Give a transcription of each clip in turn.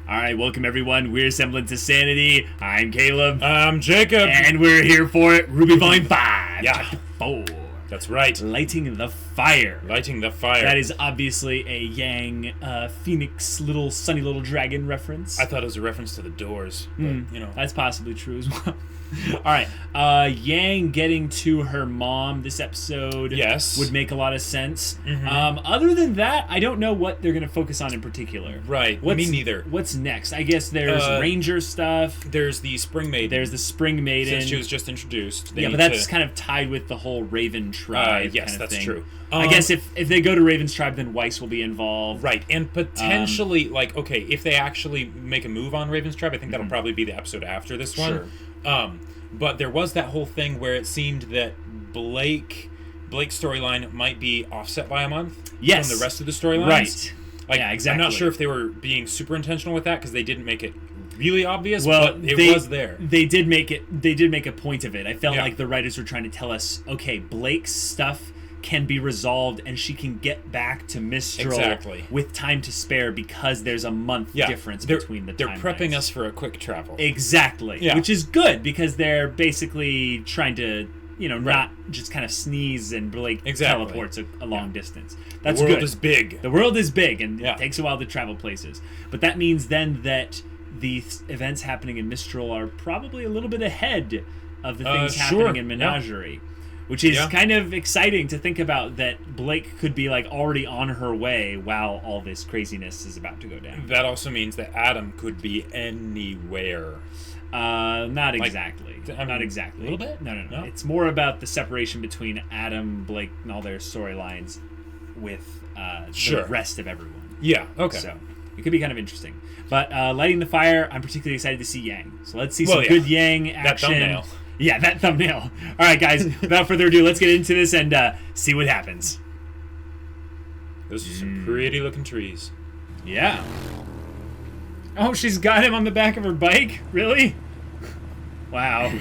Alright, welcome everyone. We're Semblance of Sanity. I'm Caleb. I'm Jacob. And we're here for RWBY Volume 5. Yeah. Chapter 4. That's right. Lighting the fire. Lighting the fire. That is obviously a Yang Phoenix sunny little dragon reference. I thought it was a reference to the Doors, but, you know. That's possibly true as well. Alright, Yang getting to her mom this episode would make a lot of sense. Other than that, I don't know what they're going to focus on in particular. Right, me neither. What's next? I guess there's Ranger stuff. There's the Spring Maiden. There's the Spring Maiden. Since she was just introduced. Yeah, but that's kind of tied with the whole Raven tribe yes, kind of that's thing. true. I guess if they go to Raven's tribe, then Weiss will be involved. Right, and potentially, if they actually make a move on Raven's tribe, I think that'll probably be the episode after this one. Sure. But there was that whole thing where it seemed that Blake's storyline might be offset by a month from the rest of the storylines. Right. Yeah, exactly. I'm not sure if they were being super intentional with that because they didn't make it really obvious, but it was there. They did make a point of it. I felt like the writers were trying to tell us, okay, Blake's stuff can be resolved and she can get back to Mistral with time to spare because there's a month difference between the timelines. They're prepping us for a quick travel. Exactly. Which is good because they're basically trying to, not just kind of sneeze and Blake teleports a long distance. That's good. The world is big. The world is big and it takes a while to travel places. But that means then that the events happening in Mistral are probably a little bit ahead of the things happening in Menagerie. Which is kind of exciting to think about that Blake could be already on her way while all this craziness is about to go down. That also means that Adam could be anywhere. Not exactly. Not exactly. A little bit? No. It's more about the separation between Adam, Blake, and all their storylines with the rest of everyone. Yeah, okay. So it could be kind of interesting. But lighting the fire, I'm particularly excited to see Yang. So let's see some good Yang action. That thumbnail. Yeah, that thumbnail. All right, guys, without further ado, let's get into this and see what happens. Those are some pretty looking trees. Yeah. Oh, she's got him on the back of her bike? Really? Wow.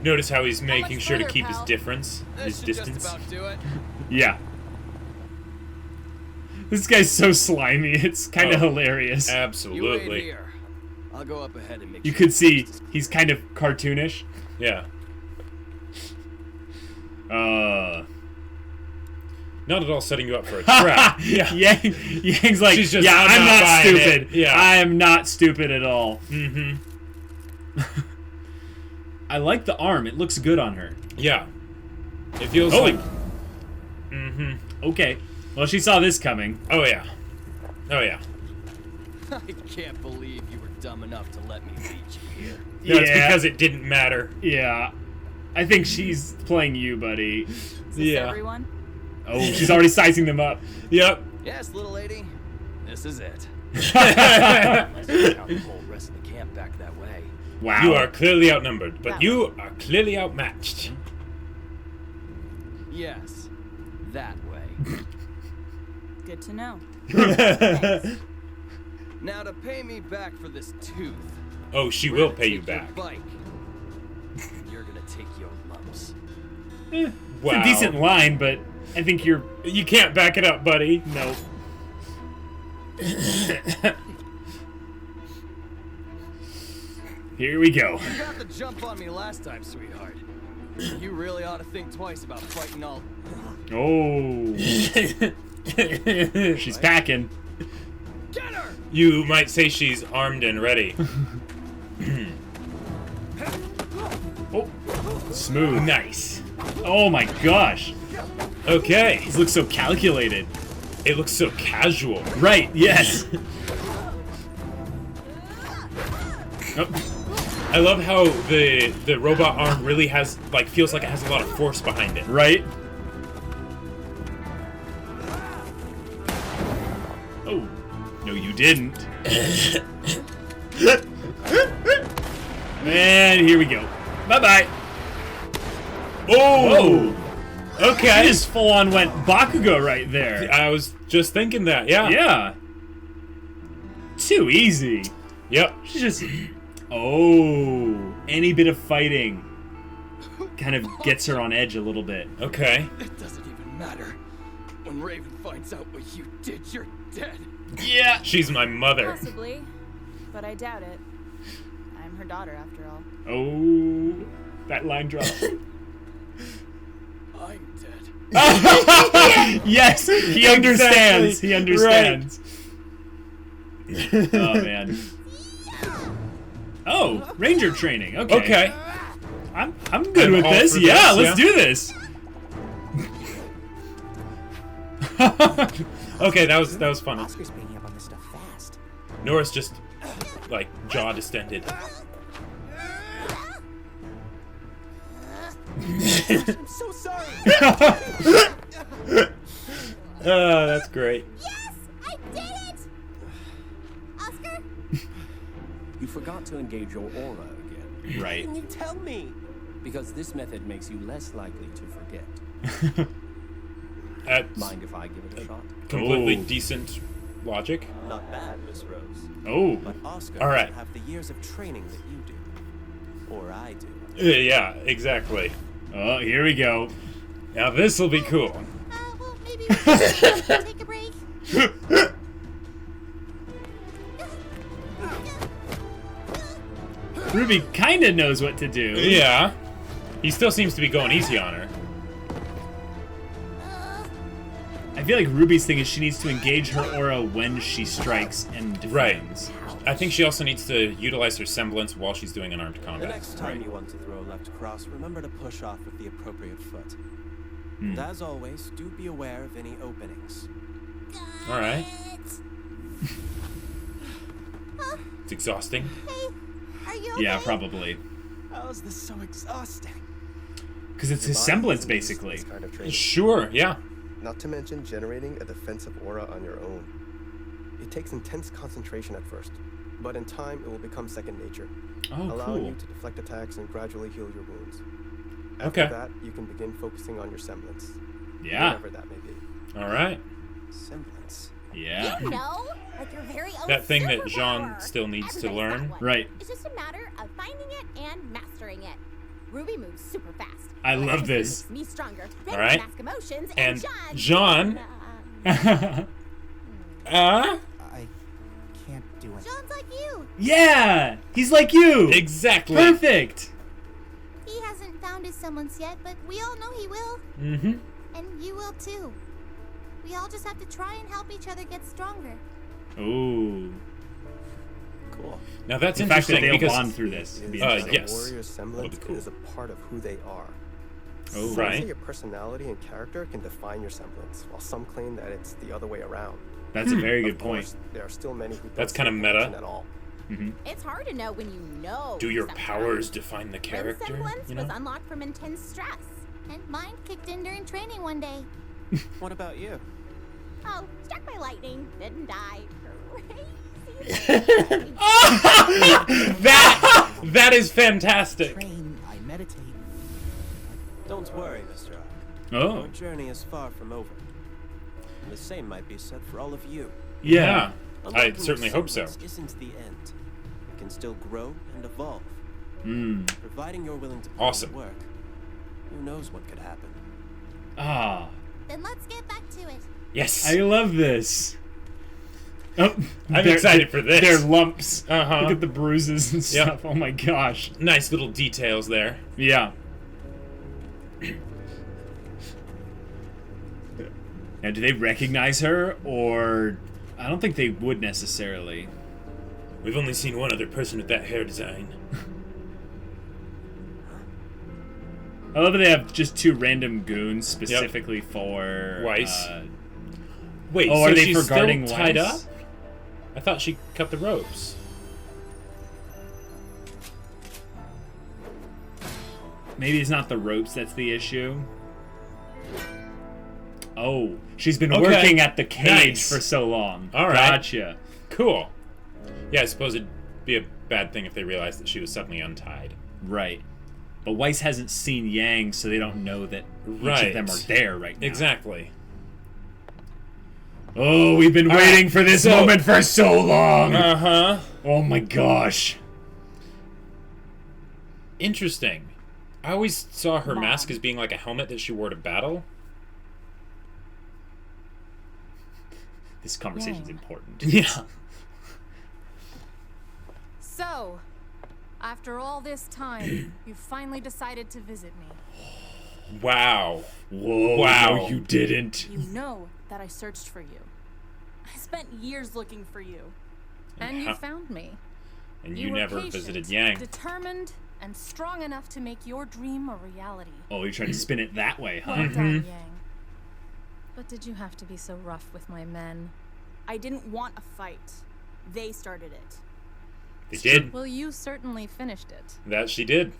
Notice how he's making sure to keep his distance. Just about do it. Yeah. This guy's so slimy. It's kind of hilarious. Absolutely. You wait here. I'll go up ahead and make You could see he's kind of cartoonish. Yeah. Not at all setting you up for a trap. Yang's like, she's just, I'm not stupid. Yeah. I am not stupid at all. I like the arm. It looks good on her. Yeah. It feels like... Okay. Well, she saw this coming. Oh, yeah. I can't believe you were dumb enough to let me beat you here. Yeah, it's because it didn't matter. Yeah. I think she's playing you, buddy. Is this everyone? Oh, she's already sizing them up. Yep. Yes, little lady. This is it. Unless you count the whole rest of the camp back that way. Wow. You are clearly outnumbered, but you are clearly outmatched. Yes, that way. Good to know. Now to pay me back for this tooth. Oh, she will pay you back. Bike. You're gonna take your lumps. Wow. It's a decent line, but I think you can't back it up, buddy. Nope. Here we go. You got the jump on me last time, sweetheart. You really ought to think twice about fighting all... Oh. She's packing. Get her! You might say she's armed and ready. Oh. Smooth. Nice. Oh my gosh. Okay. This looks so calculated. It looks so casual. Right, yes. I love how the robot arm really has, feels like it has a lot of force behind it. Right? Oh. No, you didn't. And here we go. Bye-bye. Oh! Okay. She just full-on went Bakugo right there. I was just thinking that, yeah. Yeah. Too easy. Yep. She's just... Oh. Any bit of fighting kind of gets her on edge a little bit. Okay. It doesn't even matter. When Raven finds out what you did, you're dead. Yeah. She's my mother. Possibly, but I doubt it. I'm her daughter, after all. Oh, that line drop. I'm dead. Yes, he understands. He understands. Right. Oh man. Oh, ranger training. Okay. Okay. I'm good with this. Yeah, let's do this. Okay, that was funny. Oscar's picking up on this stuff fast. Nora's just like jaw distended. I'm so sorry. Oh, that's great. Yes, I did it. Oscar. You forgot to engage your aura again. Right. Can you tell me? Because this method makes you less likely to forget. That's Mind if I give it a shot? completely decent logic. Not bad, Miss Rose. Oh. But Oscar All right. doesn't have the years of training that you do. Or I do. Yeah, exactly. Oh, here we go. Now this will be cool. Well, maybe we should take a break. Ruby kind of knows what to do. Yeah. He still seems to be going easy on her. I feel like Ruby's thing is she needs to engage her aura when she strikes and defends. I think she also needs to utilize her semblance while she's doing unarmed The combat. next time you want to throw a left cross, remember to push off with the appropriate foot. And as always, do be aware of any openings. All right. It's exhausting. Hey, are you okay? Yeah, probably. How is this so exhausting? Because it's his semblance, basically. This kind of training. Sure, yeah. Not to mention generating a defensive aura on your own. It takes intense concentration at first, but in time it will become second nature, allowing cool. you to deflect attacks and gradually heal your wounds. After Okay. that, you can begin focusing on your semblance, Yeah. whatever that may be. All right. Semblance. Yeah. You know, like your very own That thing that Jean superpower. still needs to Everybody's learn. got one. Right. It's just a matter of finding it and mastering it. Ruby moves super fast. I love this. Makes me stronger. All right. Mask emotions, And John. John. I can't do it. John's like you. Yeah! He's like you! Exactly. Perfect! He hasn't found his semblance yet, but we all know he will. Mm-hmm. And you will too. We all just have to try and help each other get stronger. Ooh. Cool. Now that's The fact that interesting they'll because bond through this. would be Is that interesting. yes. A warrior's semblance That'll be cool. is a part of who they are. Oh, Some right. say your personality and character can define your semblance, while some claim that it's the other way around. That's a very Of good point. course, there are still many who don't That's see kinda the meta. connection at all. It's hard to know when you know. Do your sometimes. powers define the Lynn's character? semblance You know? was unlocked from intense stress, and mine kicked in during training one day. What about you? Oh, struck by lightning, didn't die. Crazy. That is fantastic. Train, I meditate. Don't worry, Mr. Ock. Oh. Your journey is far from over. And the same might be said for all of you. Yeah. I Unlocking your certainly hope so. semblance isn't the end. It can still grow and evolve. Mm. Providing you're willing to put Awesome. in the work. Who knows what could happen? Ah. Then let's get back to it. Yes. I love this. Oh, I'm excited for this. They're lumps. Uh-huh. Look at the bruises and Yep. stuff. Oh my gosh. Nice little details there. Yeah. Now, do they recognize her, or I don't think they would necessarily. We've only seen one other person with that hair design. I love that they have just two random goons specifically for Weiss. Wait, Oh, so are they she's for guarding still tied Weiss? up? I thought she cut the ropes. Maybe it's not the ropes that's the issue. Oh, she's been Okay. working at the cage Nice. for so long. All right. Gotcha. Cool. Yeah, I suppose it'd be a bad thing if they realized that she was suddenly untied. Right. But Weiss hasn't seen Yang, so they don't know that each Right. of them are there right now. Exactly. Oh, we've been waiting for this moment for so long. Uh-huh. Oh my gosh. Interesting. I always saw her mask as being like a helmet that she wore to battle. This conversation's important. Yeah. So, after all this time, you finally decided to visit me. Wow. Whoa. Wow. No, you didn't. You know that I searched for you. I spent years looking for you. And you found me. And You you were never patient, visited Yang. determined, and strong enough to make your dream a reality. Oh, you're trying to spin it that way, huh? Well done, Yang. But did you have to be so rough with my men? I didn't want a fight. They started it. They did. Well, you certainly finished it. That she did.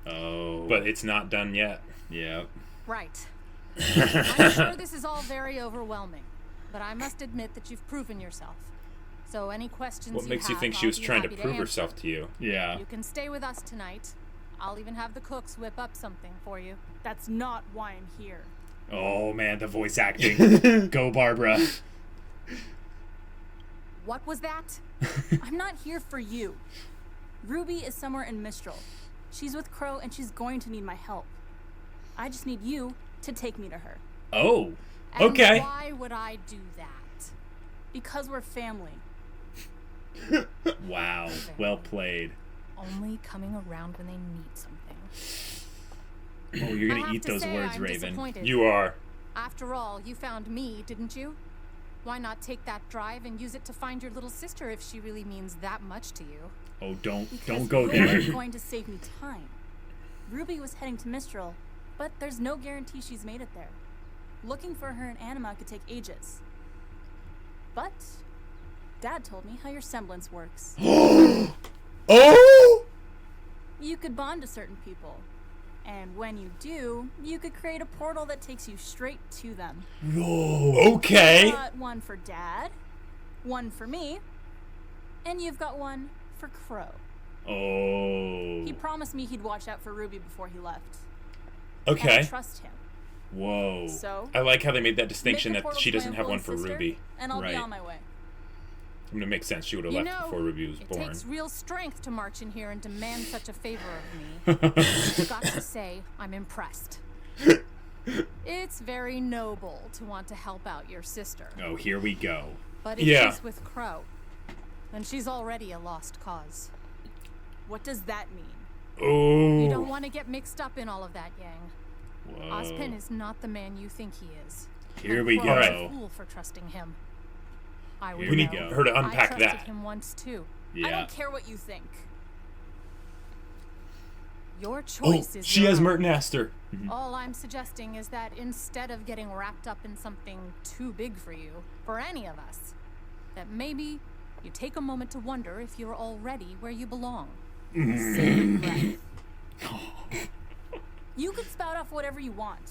Oh. But it's not done yet. Yeah. Right. I'm sure this is all very overwhelming, but I must admit that you've proven yourself. So any questions What makes you think she was trying to prove herself to you? Yeah. You can stay with us tonight. I'll even have the cooks whip up something for you. That's not why I'm here. Oh man, the voice acting. Go, Barbara. What was that? I'm not here for you. Ruby is somewhere in Mistral. She's with Crow and she's going to need my help. I just need you to take me to her. Oh. And Okay. why would I do that? Because we're family. Wow. Well played. Only coming around when they need something. Oh, you're I gonna have eat to those say, words, I'm Raven. disappointed. You are. After all, you found me, didn't you? Why not take that drive and use it to find your little sister if she really means that much to you? Oh, don't Because go there. you're going to save me time. Ruby was heading to Mistral, but there's no guarantee she's made it there. Looking for her in Anima could take ages. But Dad told me how your semblance works. Oh! You could bond to certain people. And when you do, you could create a portal that takes you straight to them. Whoa. Okay. You've got one for Dad, one for me, and you've got one for Crow. Oh. He promised me he'd watch out for Ruby before he left. Okay. And I trust him. Whoa. So I like how they made that distinction make the that portal she to my doesn't have uncle one and for sister, Ruby. and I'll Right. be on my way. I mean, it makes sense. She would have You left know, before Ruby was it born. takes real strength to march in here and demand such a favor of me. I've got to say, I'm impressed. It's very noble to want to help out your sister. Oh, here we go. But if Yeah. she's with Crow, then she's already a lost cause. What does that mean? Oh. You don't want to get mixed up in all of that, Yang. Whoa. Ozpin is not the man you think he is. Here And we Crow is go. a fool for trusting him. I would Here we know. go. Her to I unpack trusted that. him once too. I Yeah. don't care what you think. Your Oh, choice is she your has own. Merton Astor. All I'm suggesting is that instead of getting wrapped up in something too big for you, for any of us, that maybe you take a moment to wonder if you're already where you belong. Same breath. You could spout off whatever you want,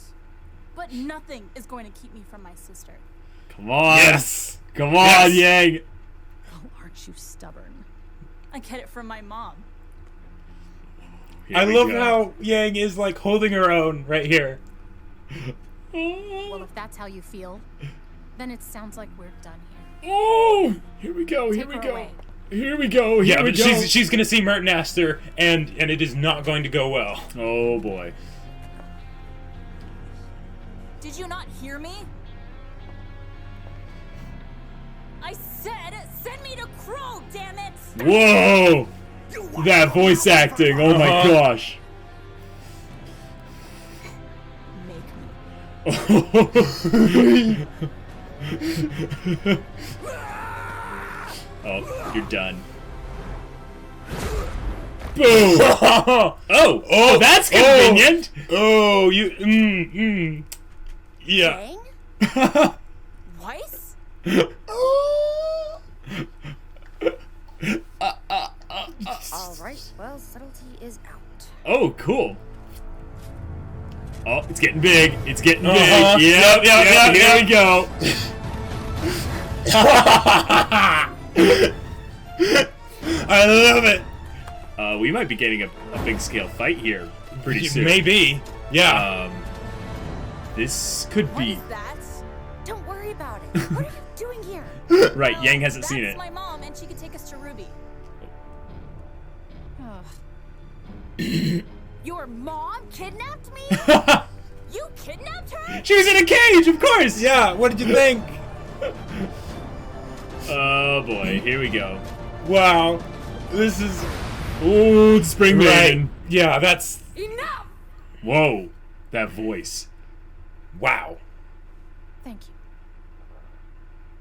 but nothing is going to keep me from my sister. Come on. Yes. Come on, Yang. Oh, aren't you stubborn? I get it from my mom. Here I we love go. how Yang is like holding her own right here. Well, if that's how you feel, then it sounds like we're done here. Oh, here we go. Here Take we her go. away. Here we go. Here Yeah, we but go. she's gonna see Merton Astor, and it is not going to go well. Oh boy. Did you not hear me? I said, send me to Crow, damn it! Whoa! That voice acting. Oh my gosh. Make me. Oh, you're done. Boom! Oh, that's convenient. Oh, you. Yeah. Dang? Weiss? Alright, well, subtlety is out. Oh, cool. Oh, it's getting big. It's getting Uh-huh. big. Yep, here we go. I love it. We might be getting a big scale fight here pretty soon. Maybe. Yeah. This could What be is that? Don't worry about it. What are you doing here? right. Well, Yang hasn't seen that's it. my mom, and she could take us to Ruby. Your mom kidnapped me? You kidnapped her? She was in a cage, of course. Yeah. What did you think? Oh boy, here we go. Wow. This is... Ooh, Spring Maiden. Yeah, that's... Enough! Whoa, that voice. Wow. Thank you.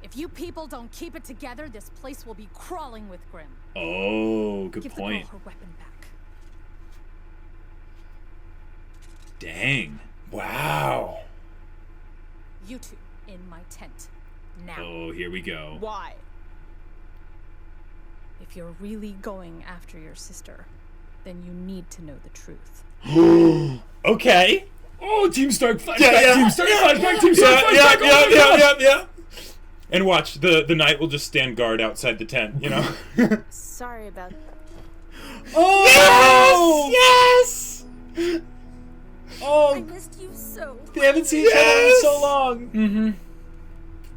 If you people don't keep it together, this place will be crawling with Grimm. Oh, good Give point. the girl her weapon back. Dang. Wow. You two in my tent now. Oh, here we go. Why? If you're really going after your sister, then you need to know the truth. Okay. Oh, Team Stark flashback, Team Stark flashback, Team Stark flashback. Yeah. And watch, the knight will just stand guard outside the tent, you know? Sorry about that. Oh! Yes! Oh, I missed you so. they haven't seen each other in so long. Mm-hmm.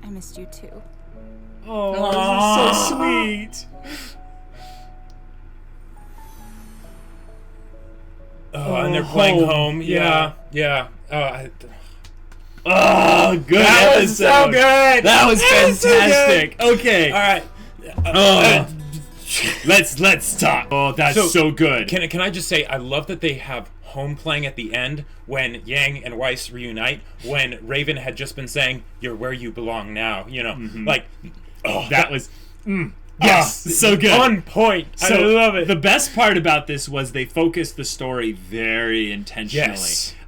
I missed you too. Oh, this is so sweet. Oh, and they're playing home. Yeah. Oh, good. That was so good. That was fantastic. So okay. All right. Let's talk. Oh, that's so good. Can I just say, I love that they have home playing at the end when Yang and Weiss reunite, when Raven had just been saying, "You're where you belong now," you know? Like, that was... Yes, so good. On point. So I love it. The best part about this was they focused the story very intentionally.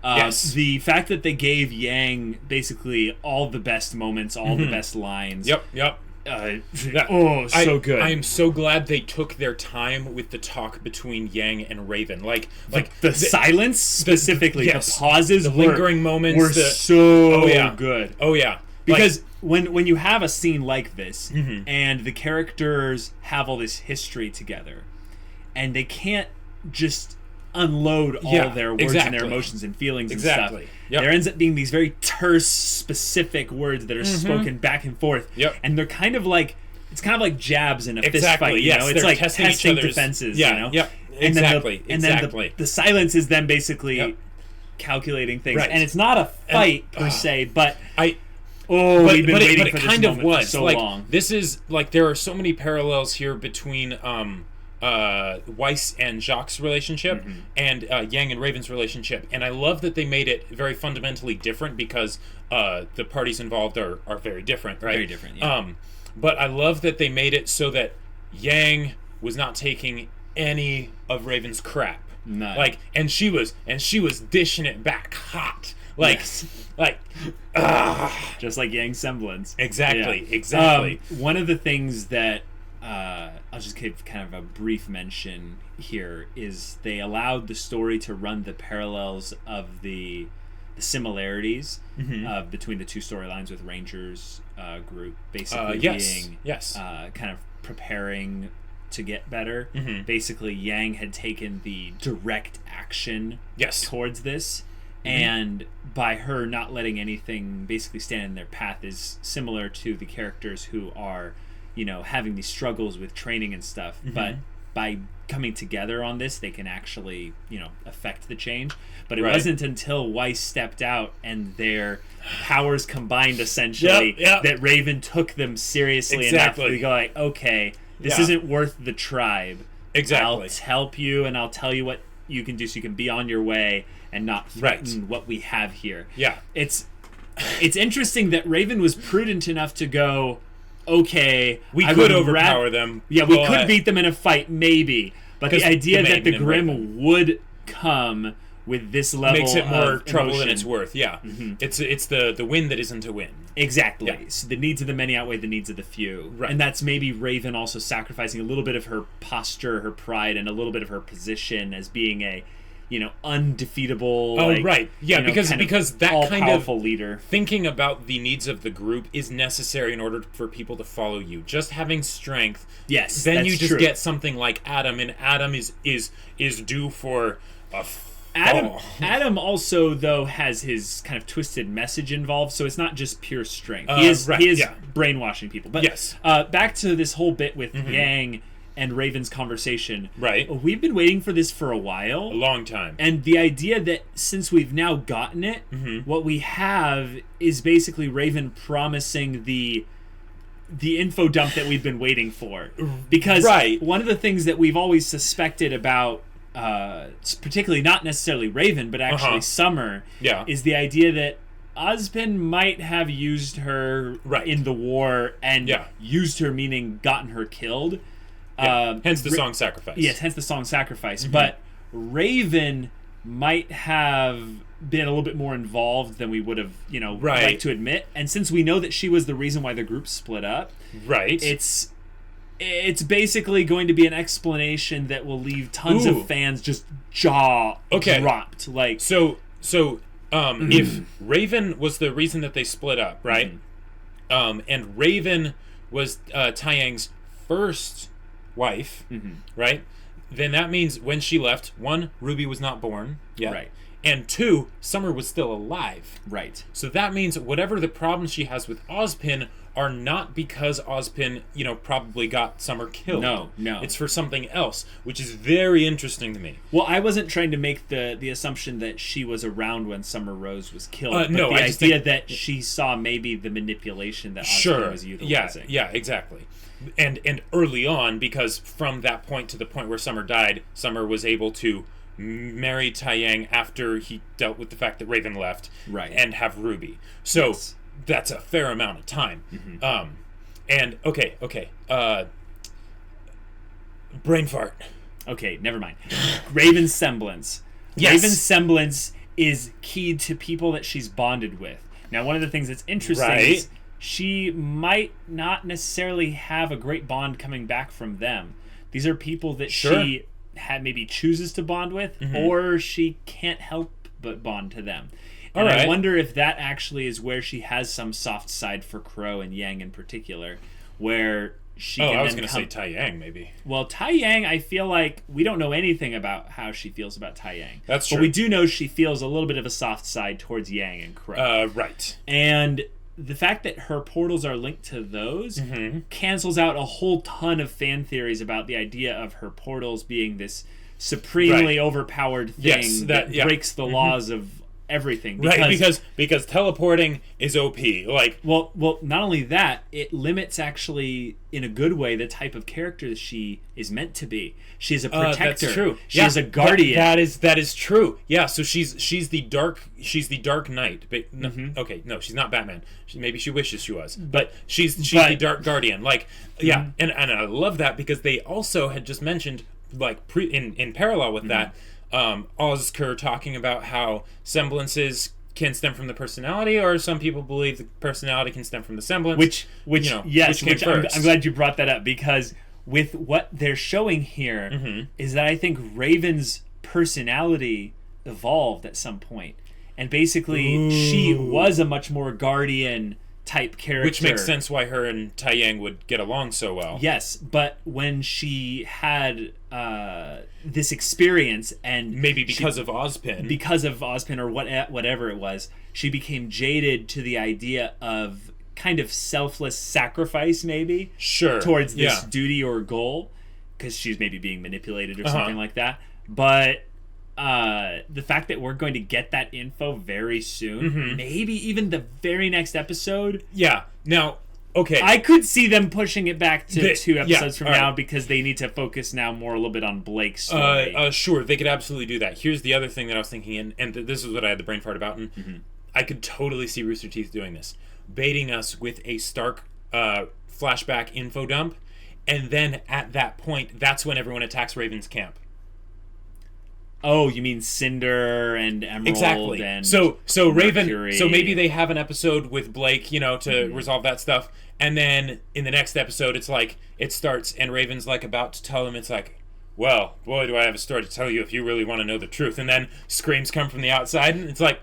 Yes. The fact that they gave Yang basically all the best moments, all the best lines. Yep. So good. I am so glad they took their time with the talk between Yang and Raven. Like the silence specifically, the pauses, the lingering moments were so good. Oh yeah. Because when you have a scene like this and the characters have all this history together and they can't just unload all their words and their emotions and feelings and stuff. There ends up being these very terse, specific words that are spoken back and forth. And they're kind of like, it's kind of like jabs in a fist fight. You know? It's like testing defenses. You know? And then the silence is them basically calculating things. And it's not a fight per se, but we've been waiting for this moment for so long. This is like, there are so many parallels here between Weiss and Jacques' relationship and Yang and Raven's relationship, and I love that they made it very fundamentally different because the parties involved are very different, right? Very different. Yeah. But I love that they made it so that Yang was not taking any of Raven's crap. None. Like, and she was dishing it back hot. Just like Yang Semblance. Exactly. One of the things that I'll just give kind of a brief mention here is they allowed the story to run the parallels of the similarities between the two storylines with Ranger's group basically being kind of preparing to get better. Basically, Yang had taken the direct action towards this. And by her not letting anything basically stand in their path is similar to the characters who are, you know, having these struggles with training and stuff. But by coming together on this, they can actually, you know, affect the change. But it wasn't until Weiss stepped out and their powers combined, essentially, that Raven took them seriously enough to go like, okay, this isn't worth the tribe. I'll help you and I'll tell you what you can do so you can be on your way and not threaten what we have here. It's interesting that Raven was prudent enough to go, okay, we could overpower them. Yeah, we could beat them in a fight, maybe. But the idea that the Grimm would come with this level makes it more of trouble emotion. than it's worth. It's the win that isn't a win. Exactly. So the needs of the many outweigh the needs of the few. And that's maybe Raven also sacrificing a little bit of her posture, her pride, and a little bit of her position as being a, you know, undefeatable. Because that kind of leader. Thinking about the needs of the group is necessary in order for people to follow you. Just having strength. Yes. Then you just get something like Adam, and Adam is due for a Adam also, though, has his kind of twisted message involved, so it's not just pure strength. He is brainwashing people. But back to this whole bit with Yang and Raven's conversation. We've been waiting for this for a while. A long time. And the idea that since we've now gotten it, what we have is basically Raven promising the the info dump that we've been waiting for. Because one of the things that we've always suspected about, particularly not necessarily Raven, but actually Summer, is the idea that Ozpin might have used her in the war and used her, meaning gotten her killed. Hence the song Sacrifice. Yes, hence the song Sacrifice. But Raven might have been a little bit more involved than we would have, liked to admit. And since we know that she was the reason why the group split up, it's basically going to be an explanation that will leave tons of fans just jaw dropped. Like if Raven was the reason that they split up, right? And Raven was Taeyang's first wife, right? Then that means when she left, 1, RWBY was not born yet. Right. And 2, Summer was still alive. Right. So that means whatever the problems she has with Ozpin are not because Ozpin, probably got Summer killed. No. It's for something else, which is very interesting to me. Well, I wasn't trying to make the assumption that she was around when Summer Rose was killed. But no, the I idea that she saw maybe the manipulation that Ozpin was utilizing. Yeah, exactly. And early on, because from that point to the point where Summer died, Summer was able to marry Taeyang after he dealt with the fact that Raven left, and have RWBY. So that's a fair amount of time. And brain fart. Okay, never mind. Raven's semblance. Yes. Raven's semblance is key to people that she's bonded with. Now, one of the things that's interesting is she might not necessarily have a great bond coming back from them. These are people that she maybe chooses to bond with, or she can't help but bond to them. And I wonder if that actually is where she has some soft side for Crow and Yang in particular, where she can I was going to say Taeyang, maybe. Well, Taeyang, I feel like we don't know anything about how she feels about Taeyang. That's true. But we do know she feels a little bit of a soft side towards Yang and Crow. Right. And the fact that her portals are linked to those cancels out a whole ton of fan theories about the idea of her portals being this supremely overpowered thing that breaks the laws of everything. Because teleporting is OP. Well, not only that, it limits actually in a good way the type of character that she is meant to be. She's a protector. That's true. She's a guardian. That is true. Yeah. So she's the Dark Knight. Okay, no, she's not Batman. Maybe she wishes she was, but she's the Dark Guardian. And I love that because they also had just mentioned in parallel with that. Ozker talking about how semblances can stem from the personality, or some people believe the personality can stem from the semblance. Which I'm glad you brought that up, because with what they're showing here is that I think Raven's personality evolved at some point, and basically she was a much more guardian type character, which makes sense why her and Taeyang would get along so well. Yes, but when she had this experience, and maybe because of Ozpin or whatever it was, she became jaded to the idea of kind of selfless sacrifice, maybe towards this duty or goal, because she's maybe being manipulated or something like that. But the fact that we're going to get that info very soon, maybe even the very next episode. Yeah. Now, okay. I could see them pushing it back to 2 episodes from now, because they need to focus now more a little bit on Blake's story. Sure, they could absolutely do that. Here's the other thing that I was thinking, and this is what I had the brain fart about, and I could totally see Rooster Teeth doing this. Baiting us with a Stark flashback info dump, and then at that point, that's when everyone attacks Raven's camp. Oh, you mean Cinder and Emerald? Exactly. And so Raven. Mercury. So maybe they have an episode with Blake, to resolve that stuff, and then in the next episode, it's like it starts, and Raven's about to tell him, it's like, well, boy, do I have a story to tell you if you really want to know the truth. And then screams come from the outside, and it's like,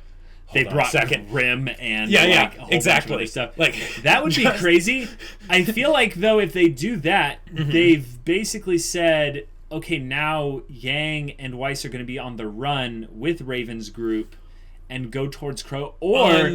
they brought Rim and a whole bunch of other stuff. That would be crazy. I feel like, though, if they do that, they've basically said, okay, now Yang and Weiss are going to be on the run with Raven's group and go towards Crow, or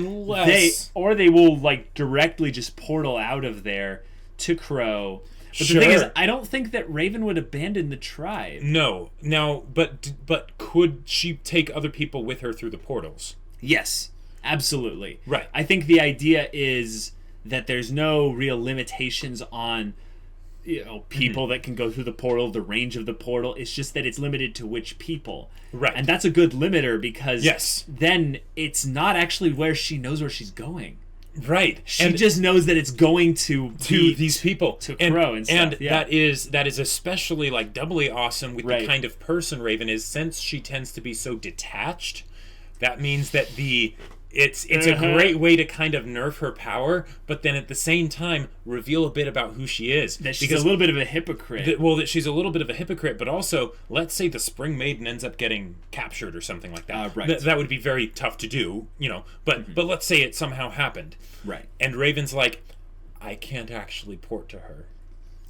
they will directly just portal out of there to Crow. But the thing is, I don't think that Raven would abandon the tribe. No. Now, but could she take other people with her through the portals? Yes, absolutely. Right. I think the idea is that there's no real limitations on people that can go through the portal, the range of the portal. It's just that it's limited to which people. Right. And that's a good limiter because then it's not actually where she knows where she's going. Right. She just knows that it's going to these people. To Crow and stuff. And that is especially like doubly awesome with the kind of person Raven is, since she tends to be so detached. That means that it's a great way to kind of nerf her power, but then at the same time reveal a bit about who she is. That she's a little bit of a hypocrite. That she's a little bit of a hypocrite, but also, let's say the Spring Maiden ends up getting captured or something like that. Right. That would be very tough to do, but let's say it somehow happened. Right. And Raven's like, I can't actually port to her.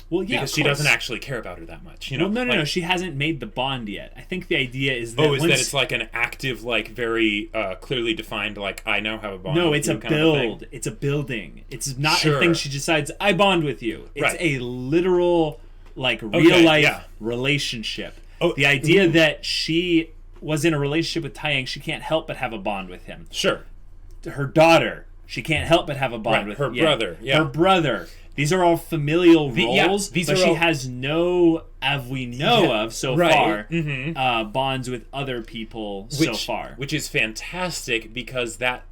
Well, yeah, because she doesn't actually care about her that much. Well, no. She hasn't made the bond yet. I think the idea is that that it's like an active, like very clearly defined, like I now have a bond. No, it's a build. It's a building. It's not a thing she decides. I bond with you. It's a literal, like real life relationship. The idea that she was in a relationship with Taiyang, she can't help but have a bond with him. Sure. Her daughter, she can't help but have a bond with her brother. Yeah. Her brother. These are all familial roles, but she has no, as we know of so far, bonds with other people so far. Which is fantastic, because that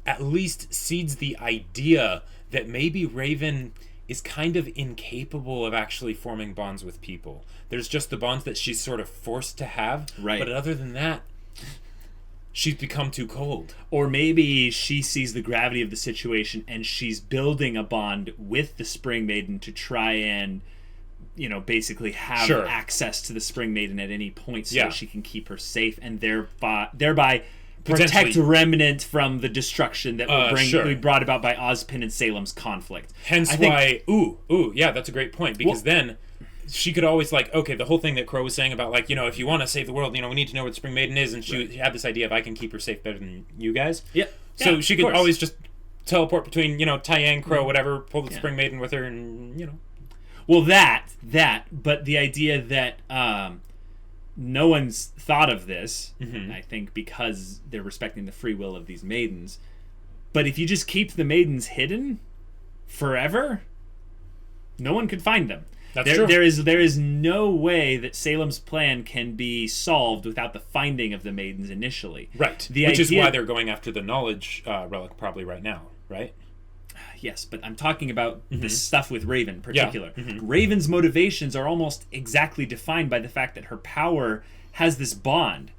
at least seeds the idea that maybe Raven is kind of incapable of actually forming bonds with people. There's just the bonds that she's sort of forced to have, but other than that, she's become too cold. Or maybe she sees the gravity of the situation and she's building a bond with the Spring Maiden to try and, basically have access to the Spring Maiden at any point so that she can keep her safe and thereby protect Remnant from the destruction that will be brought about by Ozpin and Salem's conflict. Hence why, that's a great point, because then she could always, the whole thing that Crow was saying about, if you want to save the world, we need to know where the Spring Maiden is, and she had this idea of, I can keep her safe better than you guys. So she could always just teleport between, Taiyang, Crow, whatever, pull the Spring Maiden with her, and, Well, but the idea that no one's thought of this, I think because they're respecting the free will of these maidens, but if you just keep the maidens hidden forever, no one could find them. That's true. There is no way that Salem's plan can be solved without the finding of the maidens initially. Right. Which is why they're going after the knowledge relic probably right now, right? Yes, but I'm talking about the stuff with Raven in particular. Raven's motivations are almost exactly defined by the fact that her power has this bond.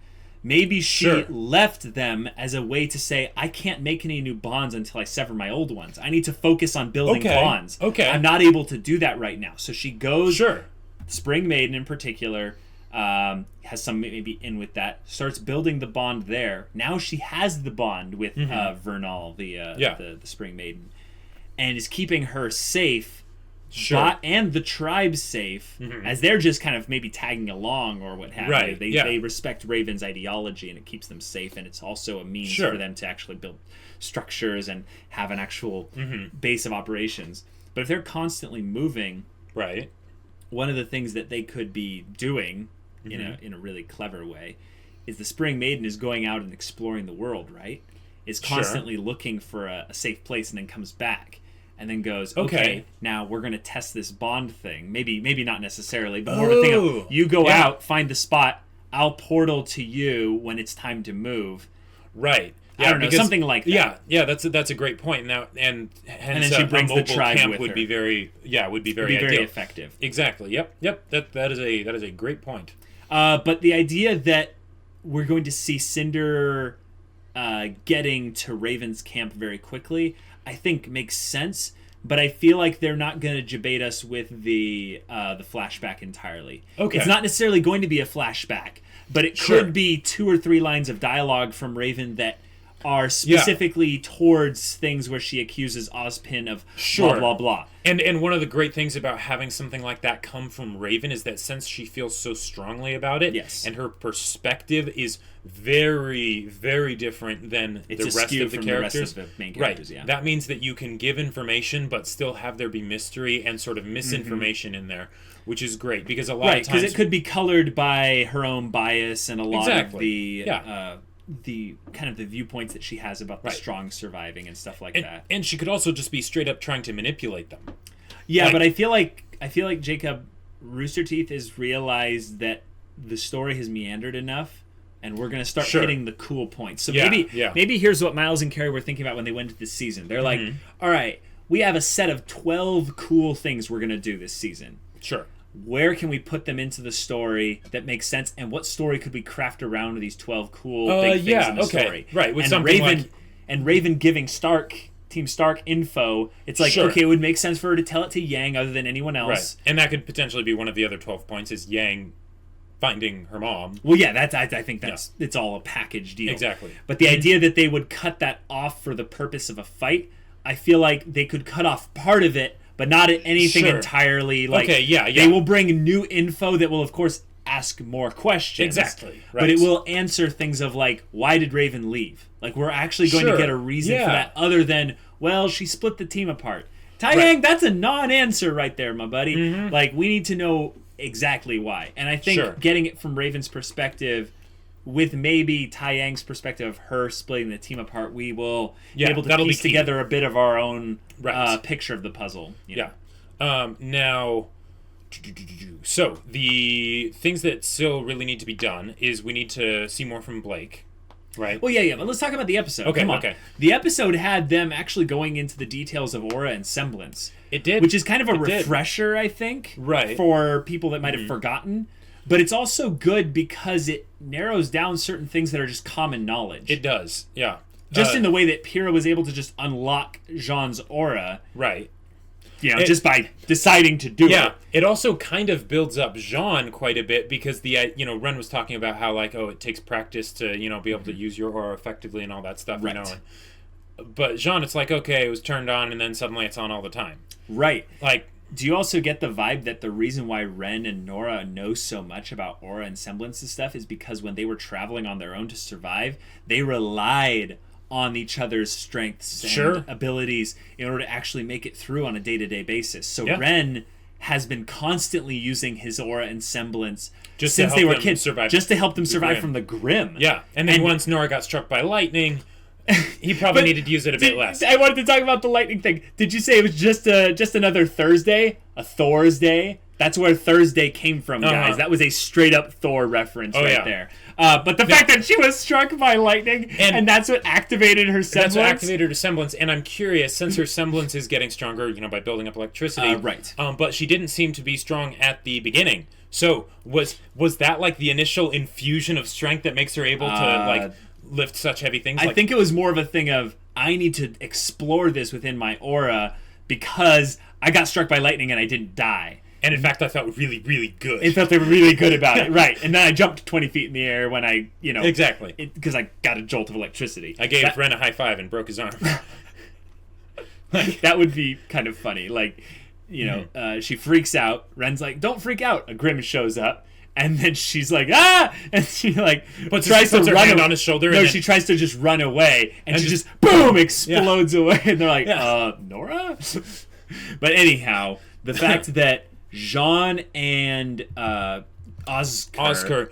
Maybe she left them as a way to say, I can't make any new bonds until I sever my old ones. I need to focus on building bonds. I'm not able to do that right now. So she goes, Spring Maiden in particular, has some maybe in with that, starts building the bond there. Now she has the bond with Vernal, the Spring Maiden, and is keeping her safe. And the tribe safe, as they're just kind of maybe tagging along or what have you. They respect Raven's ideology, and it keeps them safe, and it's also a means for them to actually build structures and have an actual base of operations. But if they're constantly moving, one of the things that they could be doing in a really clever way is the Spring Maiden is going out and exploring the world, is constantly looking for a safe place, and then comes back. And then goes, okay, now we're going to test this bond thing. Maybe not necessarily, but more of a thing of, you go out, find the spot, I'll portal to you when it's time to move. Right. I don't know, something like that. Yeah, that's a great point. Now, and hence then she brings the tribe camp with would her. Be very effective. Exactly. Yep. That is a great point. But the idea that we're going to see Cinder getting to Raven's camp very quickly, I think makes sense, but I feel like they're not going to debate us with the flashback entirely. It's not necessarily going to be a flashback, but it could be 2 or 3 lines of dialogue from Raven that are specifically towards things where she accuses Ozpin of blah, blah, blah. And one of the great things about having something like that come from Raven is that since she feels so strongly about it, and her perspective is very, very different than the rest of the characters. The rest of the main characters, That means that you can give information but still have there be mystery and sort of misinformation in there, which is great, because a lot of times... because it could be colored by her own bias and a lot of the kind of the viewpoints that she has about the strong surviving and stuff like that. And she could also just be straight up trying to manipulate them. Yeah, but I feel like Jacob, Rooster Teeth has realized that the story has meandered enough, and we're going to start hitting the cool points. So maybe here's what Miles and Carrie were thinking about when they went into this season. They're like, all right, we have a set of 12 cool things we're going to do this season. Sure. Where can we put them into the story that makes sense, and what story could we craft around these 12 cool big things in the story? Right, with and something Raven, like... And Raven giving Team Stark info, it's like, okay, it would make sense for her to tell it to Yang other than anyone else. Right. And that could potentially be one of the other 12 points, is Yang finding her mom. Well, yeah, I think that's it's all a package deal. Exactly. But the idea that they would cut that off for the purpose of a fight, I feel like they could cut off part of it, but not anything entirely. Like, they will bring new info that will, of course, ask more questions. Exactly. Right. But it will answer things of, like, why did Raven leave? Like, we're actually going to get a reason for that other than, well, she split the team apart. Yang, that's a non-answer right there, my buddy. Like, we need to know exactly why. And I think getting it from Raven's perspective with maybe Yang's perspective of her splitting the team apart, we will be able to piece together a bit of our own picture of the puzzle. You know? Now, so the things that still really need to be done is we need to see more from Blake. Right. Well, yeah, but let's talk about the episode. Okay, come on. The episode had them actually going into the details of Aura and Semblance. It did. Which is kind of a refresher, I think, for people that might have forgotten. But it's also good because it narrows down certain things that are just common knowledge. It does, yeah. Just in the way that Pyrrha was able to just unlock Jean's aura. Right. You know, just by deciding to do it. Yeah, it also kind of builds up Jean quite a bit because Ren was talking about how, like, it takes practice to, be able to use your aura effectively and all that stuff, But Jean, it's like, okay, it was turned on and then suddenly it's on all the time. Right. Like, do you also get the vibe that the reason why Ren and Nora know so much about aura and semblance and stuff is because when they were traveling on their own to survive, they relied on each other's strengths and abilities in order to actually make it through on a day-to-day basis. So Ren has been constantly using his aura and semblance since they were kids, just to help them survive from the Grim. Yeah, and then once Nora got struck by lightning, he probably needed to use it a bit less. I wanted to talk about the lightning thing. Did you say it was just another Thursday? A Thor's Day? That's where Thursday came from, guys. That was a straight-up Thor reference there. But the fact that she was struck by lightning, and that's what activated her semblance. That's what activated her semblance, and I'm curious, since her semblance is getting stronger, by building up electricity. But she didn't seem to be strong at the beginning. So was that like the initial infusion of strength that makes her able to lift such heavy things? I think it was more of a thing of, I need to explore this within my aura because I got struck by lightning and I didn't die. And in fact, I felt really, really good. It felt really good about it, right. And then I jumped 20 feet in the air when I, Exactly. Because I got a jolt of electricity. I gave Ren a high five and broke his arm. That would be kind of funny. Like, she freaks out. Ren's like, don't freak out. A Grim shows up. And then she's like, ah! And she, like, tries to run on his shoulder. No, she tries to just run away. And she just, boom, explodes away. And they're like, Nora? But anyhow, the fact that Jean and Oscar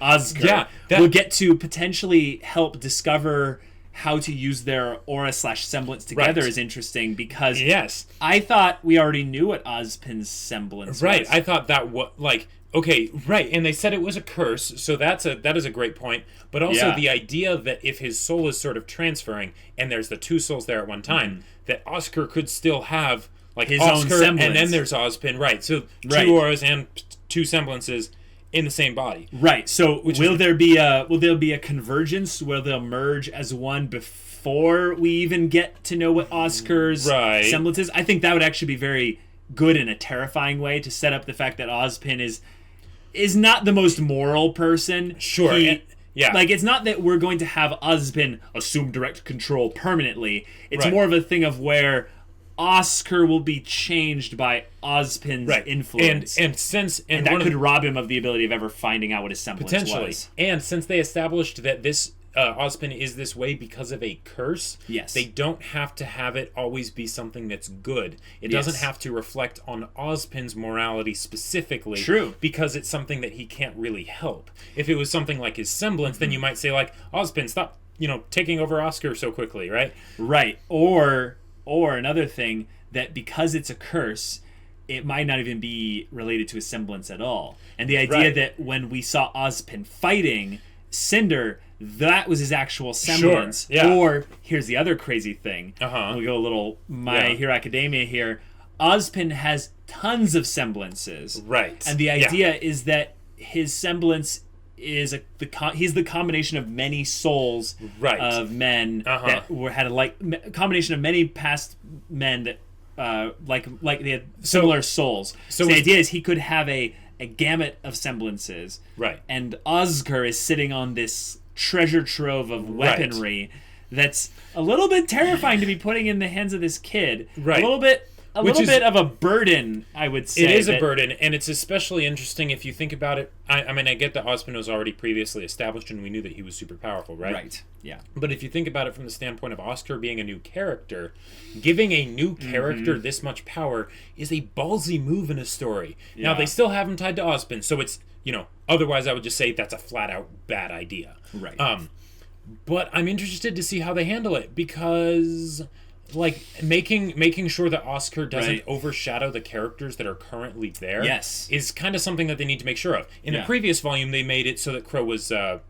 will get to potentially help discover how to use their aura/semblance together is interesting because I thought we already knew what Ozpin's semblance was. Right, I thought that okay, right, and they said it was a curse, so that is a great point. But also the idea that if his soul is sort of transferring, and there's the two souls there at one time, that Oscar could still have his Oscar, own semblance. And then there's Ozpin, right? So two auras and two semblances in the same body, right? So will there be a convergence where they'll merge as one before we even get to know what Oscar's semblance is? I think that would actually be very good in a terrifying way to set up the fact that Ozpin is not the most moral person. Sure. Like, it's not that we're going to have Ozpin assume direct control permanently. It's more of a thing of where Oscar will be changed by Ozpin's influence. And that could rob him of the ability of ever finding out what his semblance was. And since they established that this Ozpin is this way because of a curse, they don't have to have it always be something that's good. It doesn't have to reflect on Ozpin's morality specifically. True. Because it's something that he can't really help. If it was something like his semblance, then you might say, like, Ozpin, stop taking over Oscar so quickly, right? Right. Or another thing, that because it's a curse, it might not even be related to a semblance at all. And the idea that when we saw Ozpin fighting Cinder, that was his actual semblance. Sure. Yeah. Or, here's the other crazy thing. We go a little My Hero Academia here. Ozpin has tons of semblances. Right. And the idea is that his semblance is he's the combination of many souls of men that had a combination of many past men that they had similar souls. So the idea is he could have a gamut of semblances. Right. And Oscar is sitting on this treasure trove of weaponry that's a little bit terrifying to be putting in the hands of this kid. Right. A little bit of a burden, I would say. It is a burden, and it's especially interesting if you think about it. I mean, I get that Ozpin was already previously established, and we knew that he was super powerful, right? Right, yeah. But if you think about it from the standpoint of Oscar being a new character, giving a new character this much power is a ballsy move in a story. Yeah. Now, they still have him tied to Ozpin, so it's, otherwise I would just say that's a flat-out bad idea. Right. But I'm interested to see how they handle it, because... making sure that Oscar doesn't overshadow the characters that are currently there is kind of something that they need to make sure of. In the previous volume, they made it so that Crow was so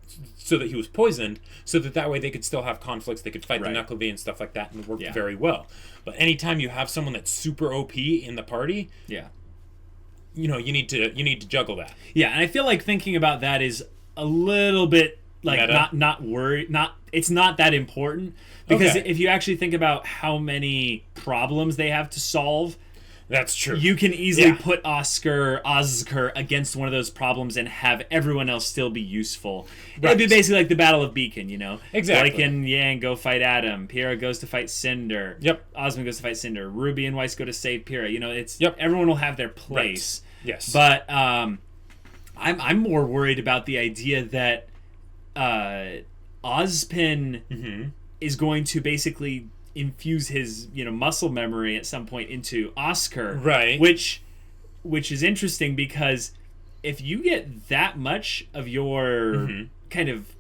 that he was poisoned, so that way they could still have conflicts, they could fight the Knucklebee and stuff like that, and it worked very well. But anytime you have someone that's super OP in the party, you need to juggle that. Yeah, and I feel like thinking about that is a little bit not worried, it's not that important, because if you actually think about how many problems they have to solve, that's true. You can easily put Oscar against one of those problems and have everyone else still be useful. Right. It'd be basically like the Battle of Beacon, Exactly. Blake and Yang go fight Adam. Pyrrha goes to fight Cinder. Yep. Ozpin goes to fight Cinder. RWBY and Weiss go to save Pyrrha. It's everyone will have their place. Right. Yes. But I'm more worried about the idea that Ozpin is going to basically infuse his muscle memory at some point into Oscar, right? Which is interesting, because if you get that much of your kind of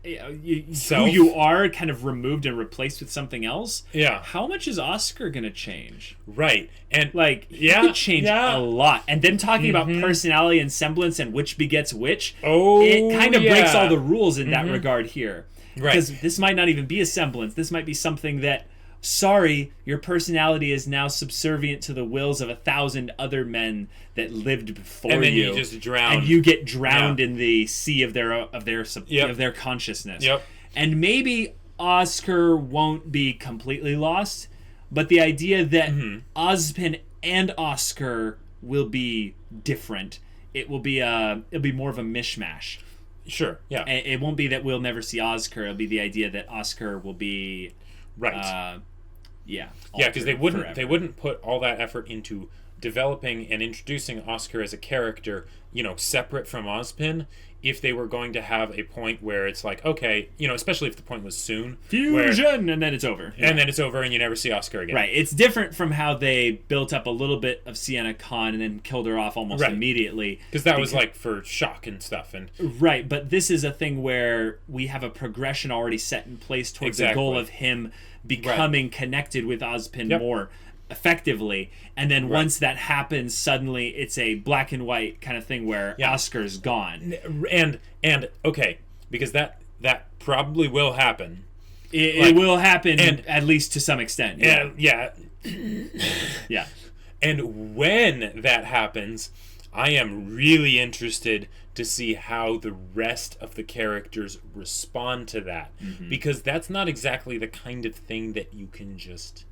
who you are kind of removed and replaced with something else, how much is Oscar gonna change? Right. And he could change a lot. And then talking about personality and semblance and which begets which, it kind of breaks all the rules in that regard here. Right. Because this might not even be a semblance. This might be something that, sorry, your personality is now subservient to the wills of 1,000 other men that lived before you. And then you just drown. And you get drowned in the sea of their consciousness. Yep. And maybe Oscar won't be completely lost, but the idea that Ozpin and Oscar will be different. It'll be more of a mishmash. Sure. Yeah. It won't be that we'll never see Oscar. It'll be the idea that Oscar will be because they wouldn't put all that effort into developing and introducing Oscar as a character, separate from Ozpin, if they were going to have a point where it's like, okay, especially if the point was soon. Fusion! And then it's over. And then it's over and you never see Oscar again. Right. It's different from how they built up a little bit of Sienna Khan and then killed her off almost immediately. Because that was for shock and stuff. Right, but this is a thing where we have a progression already set in place towards the goal of him becoming connected with Ozpin more effectively, and then once that happens, suddenly it's a black and white kind of thing where Oscar's gone. And okay, because that probably will happen. It will happen, at least to some extent. Yeah. And when that happens, I am really interested to see how the rest of the characters respond to that, because that's not exactly the kind of thing that you can just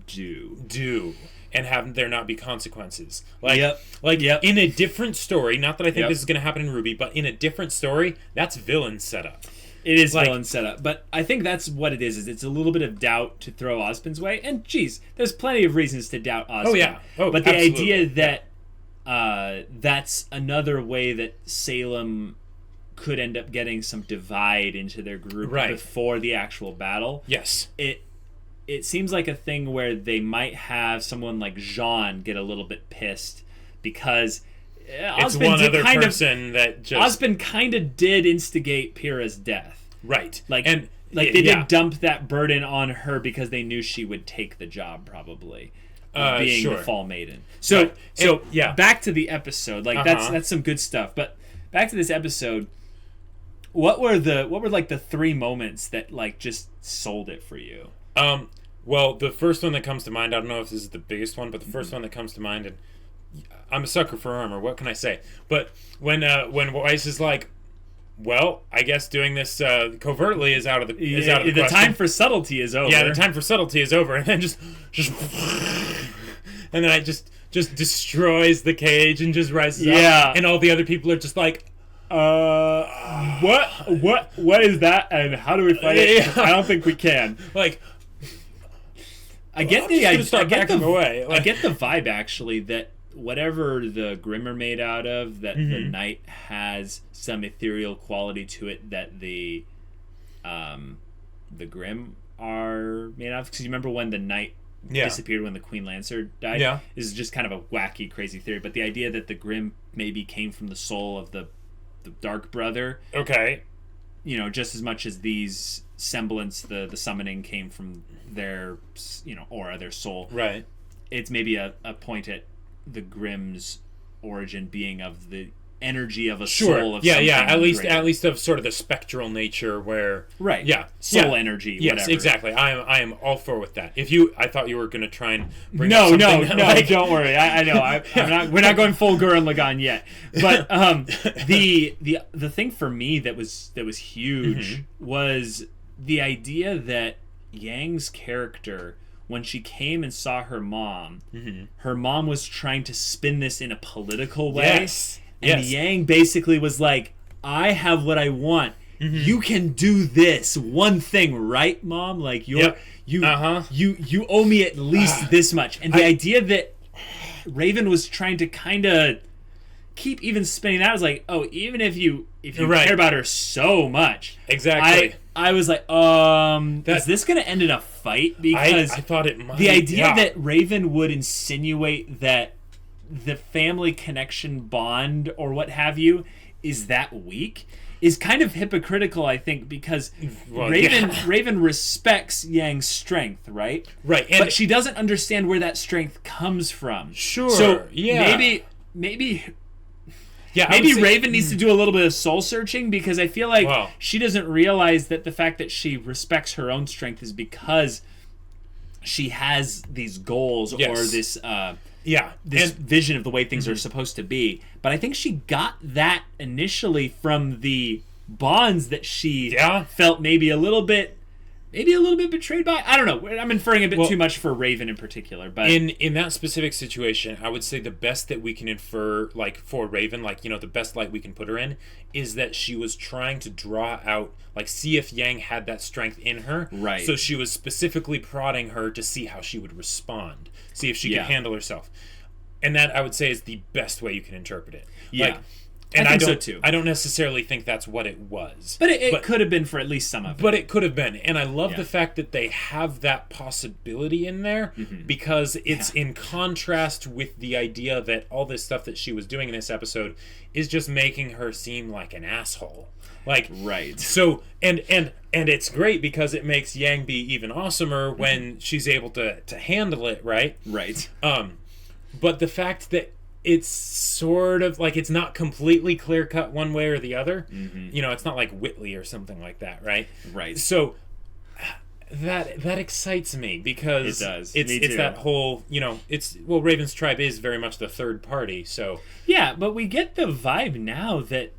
do and have there not be consequences. In a different story, not that I think this is going to happen in RWBY, but in a different story, that's villain setup. It is villain setup, but I think that's what it is it's a little bit of doubt to throw Ozpin's way, and geez, there's plenty of reasons to doubt Ozpin. But the idea that that's another way that Salem could end up getting some divide into their group before the actual battle. Yes. It seems like a thing where they might have someone like Jean get a little bit pissed because it's one other person that just... Ozpin kind of did instigate Pyrrha's death. Right. They didn't dump that burden on her because they knew she would take the job, probably. Being the Fall Maiden. So back to the episode. Like that's some good stuff. But back to this episode, what were like the 3 moments that like just sold it for you? Well, the first one that comes to mind, I don't know if this is the biggest one, but the first one that comes to mind, and I'm a sucker for armor, what can I say? But when Weiss is like, well, I guess doing this covertly is out of the question. The time for subtlety is over. Yeah, the time for subtlety is over, and then just and then I just destroys the cage and just rises up, and all the other people are just like, what is that, and how do we fight it? I don't think we can. Like, I get the vibe actually that whatever the Grimm are made out of, that the night has some ethereal quality to it that the Grimm are made out of. Because you remember when the night disappeared when the Queen Lancer died? Yeah. This is just kind of a wacky, crazy theory. But the idea that the Grimm maybe came from the soul of the Dark Brother. Okay. You know, just as much as these semblance, the summoning came from their, aura, their soul. Right. It's maybe a point at the Grimm's origin being of the energy of a soul of something at greater. least of sort of the spectral nature where soul energy, yes, whatever. Exactly. I am all for with that. I thought you were going to try and bring no, like... don't worry. I know we're not going full Gurren Lagann yet. But the thing for me that was huge was the idea that Yang's character, when she came and saw her mom, her mom was trying to spin this in a political way. Yes. And Yang basically was like, I have what I want. You can do this one thing, right, Mom? Like you owe me at least this much. And the idea that Raven was trying to kind of keep even spinning that, was like, oh, even if you care about her so much. Exactly. I was like, is this going to end in a fight? Because I thought it might. The idea that Raven would insinuate that the family connection bond or what have you is that weak is kind of hypocritical, I think, because Raven respects Yang's strength, right? Right. But she doesn't understand where that strength comes from. Sure. So yeah. maybe Yeah, Raven needs to do a little bit of soul searching, because I feel like she doesn't realize that the fact that she respects her own strength is because she has these goals or this vision of the way things are supposed to be. But I think she got that initially from the bonds that she felt maybe a little bit betrayed by. I don't know. I'm inferring a bit too much for Raven in particular, but in that specific situation, I would say the best that we can infer, like, for Raven, like, the best light we can put her in, is that she was trying to draw out, like, see if Yang had that strength in her. Right. So she was specifically prodding her to see how she would respond, see if she could handle herself. And that, I would say, is the best way you can interpret it. Yeah. Like, and I don't, so too. I don't necessarily think that's what it was. But it could have been for at least some of it. But it could have been. And I love the fact that they have that possibility in there, because it's in contrast with the idea that all this stuff that she was doing in this episode is just making her seem like an asshole. Like, so, and it's great because it makes Yang be even awesomer when she's able to handle it, right? Right. But the fact that it's sort of like, it's not completely clear cut one way or the other. It's not like Whitley or something like that, right? Right. So that excites me, because it does. It's that whole, Raven's Tribe is very much the third party. So yeah, but we get the vibe now that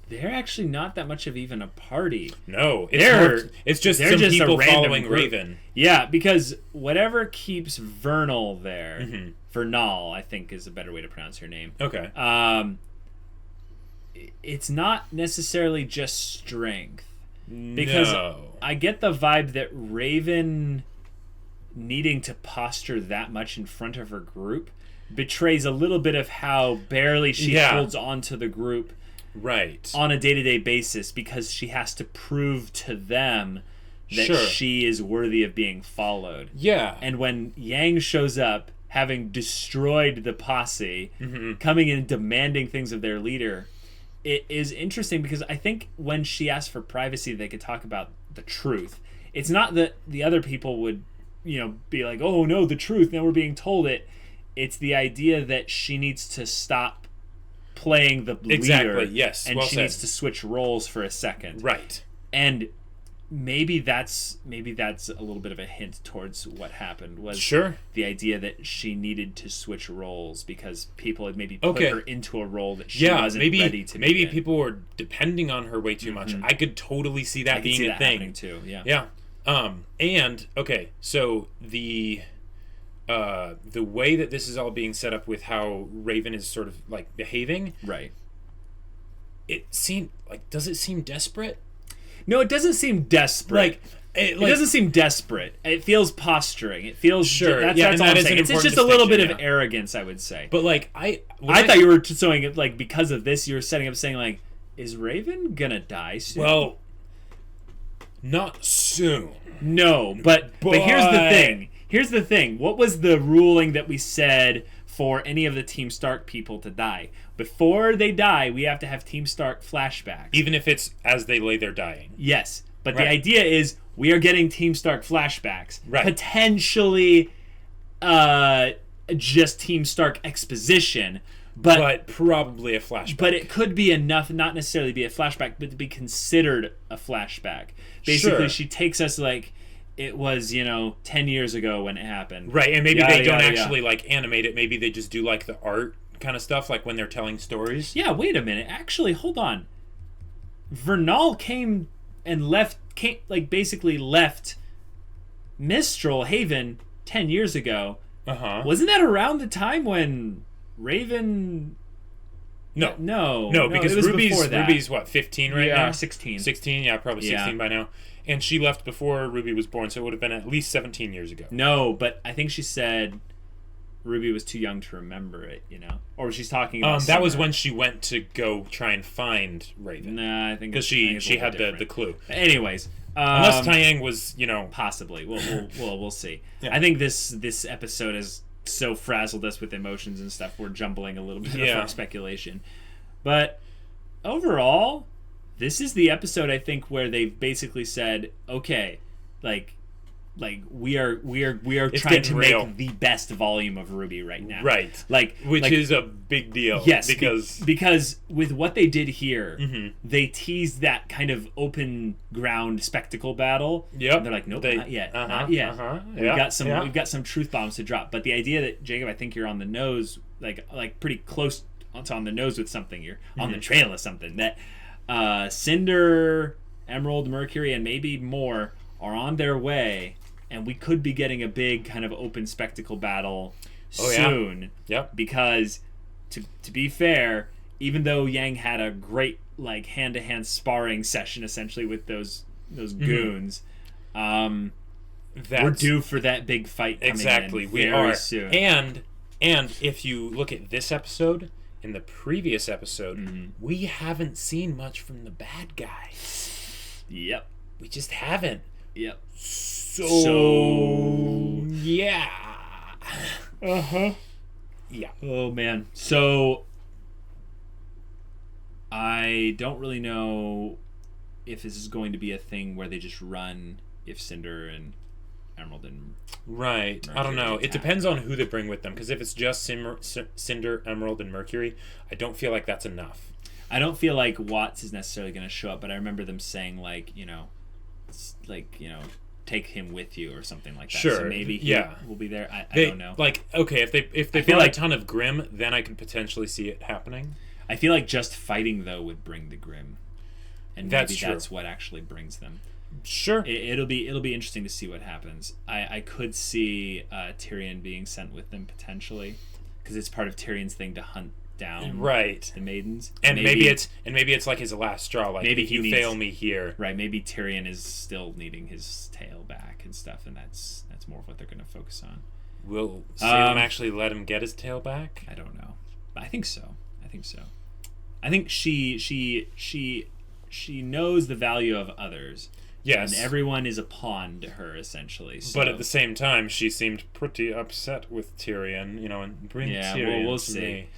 they're actually not that much of even a party. No, it's just some people following Raven. Yeah, because whatever keeps Vernal there, Vernal, I think is a better way to pronounce her name. Okay. It's not necessarily just strength. Because I get the vibe that Raven needing to posture that much in front of her group betrays a little bit of how barely she holds on to the group on a day-to-day basis, because she has to prove to them that she is worthy of being followed. Yeah. And when Yang shows up, having destroyed the posse, coming in and demanding things of their leader, it is interesting because I think when she asked for privacy, they could talk about the truth. It's not that the other people would, be like, oh no, the truth, now we're being told it. It's the idea that she needs to stop playing the leader. Exactly, yes. And well she said. needs to switch roles for a second. Right. And maybe that's a little bit of a hint towards what happened. Was sure. The idea that she needed to switch roles because people had maybe put her into a role that she wasn't ready to be maybe in. People were depending on her way too much. I could totally see that being a thing too. Yeah. Yeah. And okay, so the way that this is all being set up with how Raven is sort of like behaving, right? Does it seem desperate? No, it doesn't seem desperate. It doesn't seem desperate. It feels posturing. It feels sure. That's all I'm saying. It's just a little bit of arrogance, I would say. But like I thought you were showing it like because of this. You were setting up saying like, is Raven gonna die soon? Well, not soon. No, but here's the thing. Here's the thing. What was the ruling that we said for any of the Team Stark people to die? Before they die, we have to have Team Stark flashbacks. Even if it's as they lay there dying. Yes. But the idea is we are getting Team Stark flashbacks. Right. Potentially just Team Stark exposition. But probably a flashback. But it could be enough, not necessarily be a flashback, but to be considered a flashback. Basically, she takes us like it was, 10 years ago when it happened. Right, and maybe they don't actually like animate it. Maybe they just do like the art kind of stuff, like when they're telling stories. Yeah, wait a minute. Actually, hold on. Vernal came and left, basically left Mistral Haven 10 years ago. Uh-huh. Wasn't that around the time when Raven... No, because Ruby's what, 15 right now? 16. 16, yeah, probably 16 by now. And she left before Ruby was born, so it would have been at least 17 years ago. No, but I think she said Ruby was too young to remember it, Or she's talking about that was when she went to go try and find Raven. Nah, I think because she had the clue. Anyways, unless Taiyang was, possibly. We'll see. Yeah. I think this episode has so frazzled us with emotions and stuff. We're jumbling a little bit of our speculation, but overall, this is the episode I think where they've basically said, okay, like we are trying to make the best volume of RWBY right now, right? Which is a big deal. Yes, because with what they did here, they teased that kind of open ground spectacle battle. Yep. And they're like, nope, not yet, not yet. We've got some truth bombs to drop. But the idea that Jacob, I think you're on the nose, like pretty close to on the nose with something. You're on the trail of something that Cinder, Emerald, Mercury, and maybe more are on their way. And we could be getting a big kind of open spectacle battle soon. Yep. Because, to be fair, even though Yang had a great hand-to-hand sparring session essentially with those goons, we're due for that big fight coming in very soon. And if you look at this episode, in the previous episode, we haven't seen much from the bad guys. Yep. We just haven't. Yep. So yeah. Yeah. Oh man. So I don't really know if this is going to be a thing where they just run if Cinder and Emerald and Mercury I don't know. It depends on who they bring with them, because if it's just Cinder, Emerald, and Mercury, I don't feel like that's enough. I don't feel like Watts is necessarily going to show up, but I remember them saying take him with you or something like that. Sure. So maybe he will be there. I don't know. If they feel like a ton of Grim, then I could potentially see it happening. I feel like just fighting though would bring the Grim, and maybe that's what actually brings them. Sure. It'll be interesting to see what happens. I could see Tyrion being sent with them potentially, because it's part of Tyrion's thing to hunt down the maidens, and maybe it's like his last straw. Like, maybe if you fail me here, right? Maybe Tyrion is still needing his tail back and stuff, and that's more of what they're going to focus on. Will Salem actually let him get his tail back? I don't know. I think so. I think she knows the value of others. Yes. And everyone is a pawn to her, essentially. So. But at the same time, she seemed pretty upset with Tyrion, and bring Tyrion we'll to see. me.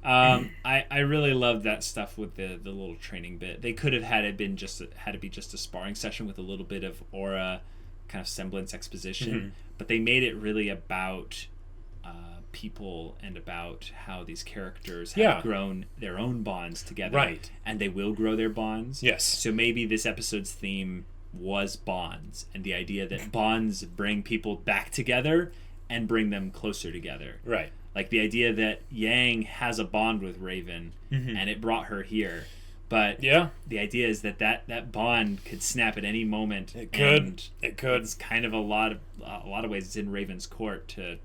I really loved that stuff with the little training bit. They could have had it be just a sparring session with a little bit of aura, kind of semblance exposition, but they made it really about people and about how these characters have grown their own bonds together, right? And they will grow their bonds. Yes. So maybe this episode's theme was bonds, and the idea that bonds bring people back together and bring them closer together. Right. Like the idea that Yang has a bond with Raven, and it brought her here. But the idea is that bond could snap at any moment. It could. And it could. It's kind of a lot of ways it's in Raven's court to,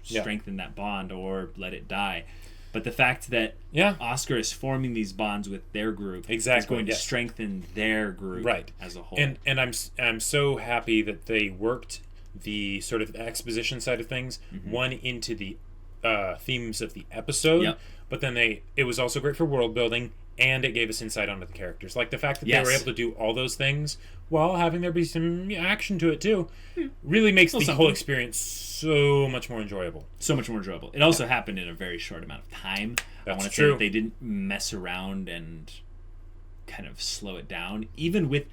strengthen that bond or let it die. But the fact that Oscar is forming these bonds with their group is going to strengthen their group as a whole. And I'm so happy that they worked the sort of exposition side of things one into the themes of the episode, but then it was also great for world building, and it gave us insight onto the characters. Like the fact that they were able to do all those things while having there be some action to it too really makes the whole experience so much more enjoyable. It also happened in a very short amount of time. I want to say that they didn't mess around and kind of slow it down. Even with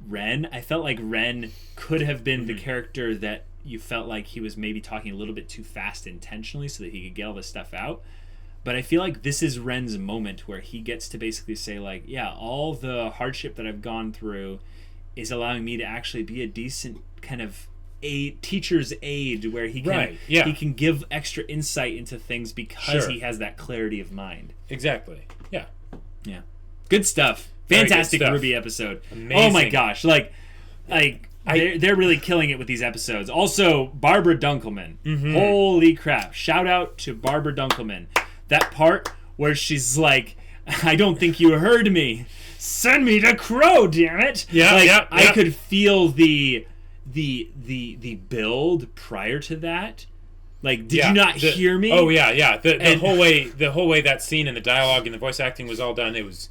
Ren, I felt like Ren could have been the character that you felt like he was maybe talking a little bit too fast intentionally so that he could get all this stuff out. But I feel like this is Ren's moment where he gets to basically say, like, yeah, all the hardship that I've gone through is allowing me to actually be a decent kind of teacher's aide, where he can he can give extra insight into things because he has that clarity of mind. Exactly. Yeah. Good stuff. Fantastic RWBY episode. Amazing. Oh my gosh! They're really killing it with these episodes. Also, Barbara Dunkelman. Holy crap! Shout out to Barbara Dunkelman. That part where she's like, "I don't think you heard me. Send me to Crow, damn it!" I could feel the build prior to that. Like, did you not hear me? Oh yeah. The whole way that scene and the dialogue and the voice acting was all done. It was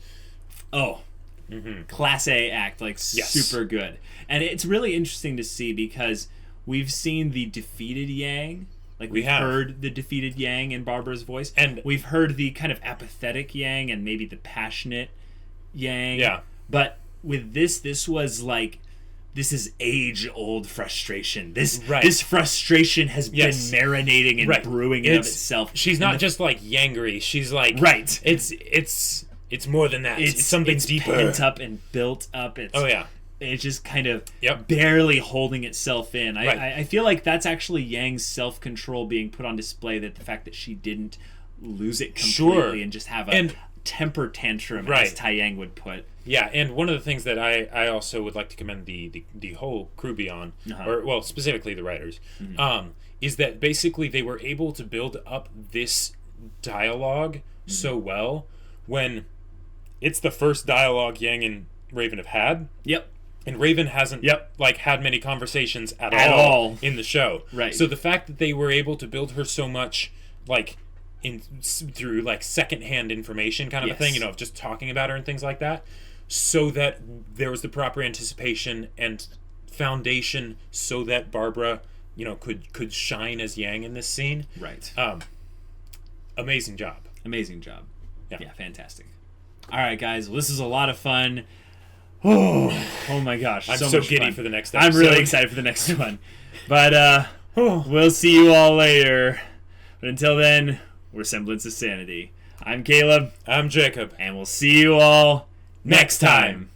Class A act, super good. And it's really interesting to see because we've seen the defeated Yang. We've heard the defeated Yang in Barbara's voice. And we've heard the kind of apathetic Yang and maybe the passionate Yang. Yeah. But with this was like, this is age-old frustration. This frustration has been marinating and brewing in of itself. She's not just like yangry. She's like It's more than that. It's something deeper. Pent up and built up. It's just kind of barely holding itself in. I feel like that's actually Yang's self-control being put on display, that the fact that she didn't lose it completely and just have a temper tantrum, as Tai Yang would put. Yeah, and one of the things that I also would like to commend the whole crew on, or specifically the writers, is that basically they were able to build up this dialogue so well when it's the first dialogue Yang and Raven have had. Yep. And Raven hasn't had many conversations at all in the show. Right. So the fact that they were able to build her so much through secondhand information kind of a thing, of just talking about her and things like that, so that there was the proper anticipation and foundation so that Barbara, could shine as Yang in this scene. Right. Amazing job. Yeah, fantastic. All right, guys. Well, this is a lot of fun. Oh my gosh. I'm so giddy for the next episode. I'm really excited for the next one. But we'll see you all later. But until then, we're Semblance of Sanity. I'm Caleb. I'm Jacob. And we'll see you all next time.